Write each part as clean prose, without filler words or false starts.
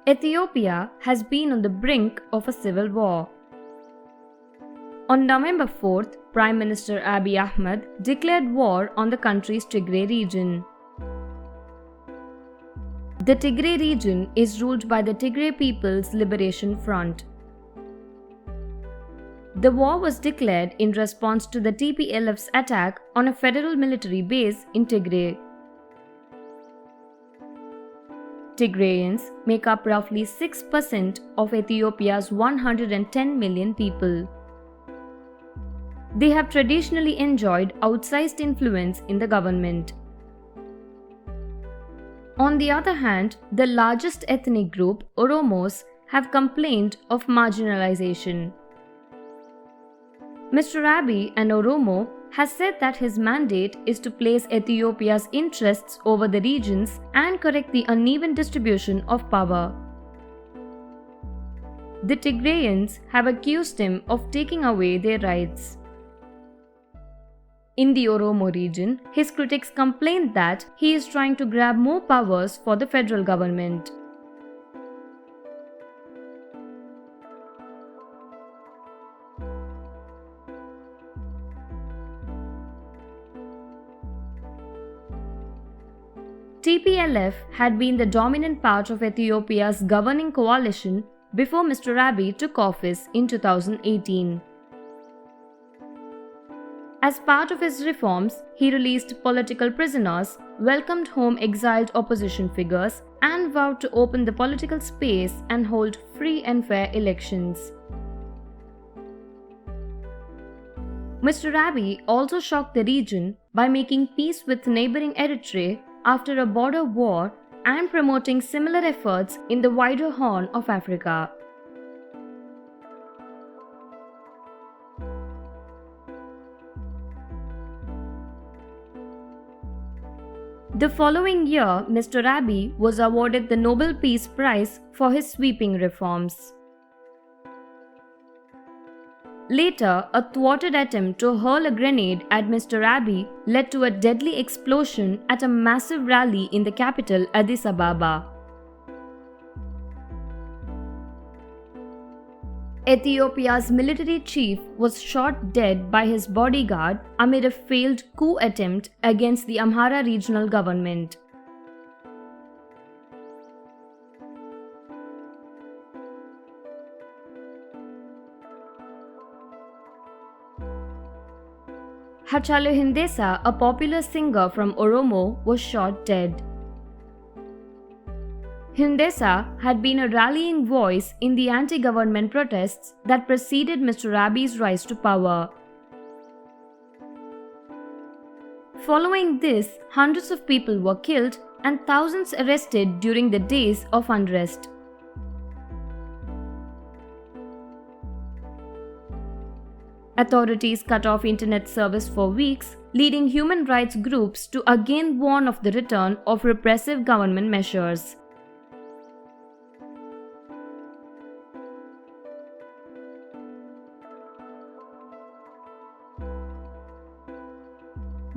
Ethiopia has been on the brink of a civil war. On November 4th, Prime Minister Abiy Ahmed declared war on the country's Tigray region. The Tigray region is ruled by the Tigray People's Liberation Front. The war was declared in response to the TPLF's attack on a federal military base in Tigray. Tigrayans make up roughly 6% of Ethiopia's 110 million people. They have traditionally enjoyed outsized influence in the government. On the other hand, the largest ethnic group, Oromos, have complained of marginalization. Mr. Abiy, an Oromo, has said that his mandate is to place Ethiopia's interests over the regions and correct the uneven distribution of power. The Tigrayans have accused him of taking away their rights. In the Oromo region, his critics complained that he is trying to grab more powers for the federal government. TPLF had been the dominant part of Ethiopia's governing coalition before Mr. Abiy took office in 2018. As part of his reforms, he released political prisoners, welcomed home exiled opposition figures, and vowed to open the political space and hold free and fair elections. Mr. Abiy also shocked the region by making peace with neighboring Eritrea after a border war and promoting similar efforts in the wider Horn of Africa. The following year, Mr. Abiy was awarded the Nobel Peace Prize for his sweeping reforms. Later, a thwarted attempt to hurl a grenade at Mr. Abiy led to a deadly explosion at a massive rally in the capital, Addis Ababa. Ethiopia's military chief was shot dead by his bodyguard amid a failed coup attempt against the Amhara regional government. Hachalu Hundessa, a popular singer from Oromo, was shot dead. Hundessa had been a rallying voice in the anti-government protests that preceded Mr. Abiy's rise to power. Following this, hundreds of people were killed and thousands arrested during the days of unrest. Authorities cut off internet service for weeks, leading human rights groups to again warn of the return of repressive government measures.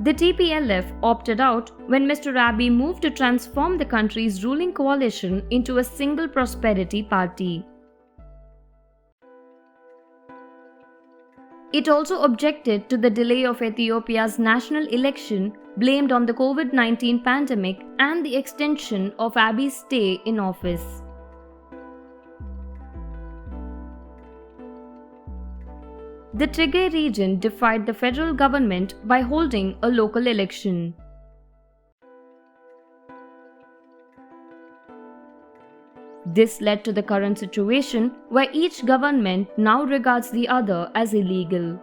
The TPLF opted out when Mr. Abiy moved to transform the country's ruling coalition into a single prosperity party. It also objected to the delay of Ethiopia's national election, blamed on the COVID-19 pandemic and the extension of Abiy's stay in office. The Tigray region defied the federal government by holding a local election. This led to the current situation where each government now regards the other as illegal.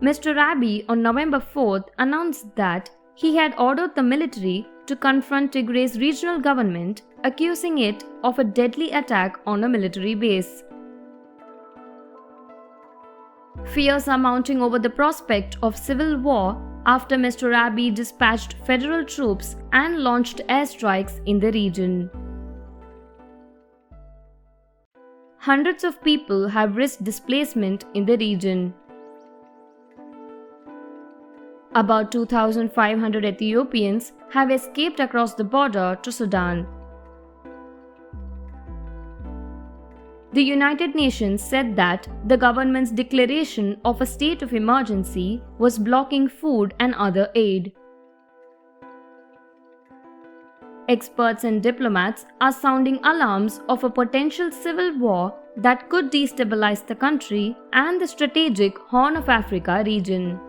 Mr. Abiy on November 4th announced that he had ordered the military to confront Tigray's regional government, accusing it of a deadly attack on a military base. Fears are mounting over the prospect of civil war after Mr. Abiy dispatched federal troops and launched airstrikes in the region. Hundreds of people have risked displacement in the region. About 2,500 Ethiopians have escaped across the border to Sudan. The United Nations said that the government's declaration of a state of emergency was blocking food and other aid. Experts and diplomats are sounding alarms of a potential civil war that could destabilize the country and the strategic Horn of Africa region.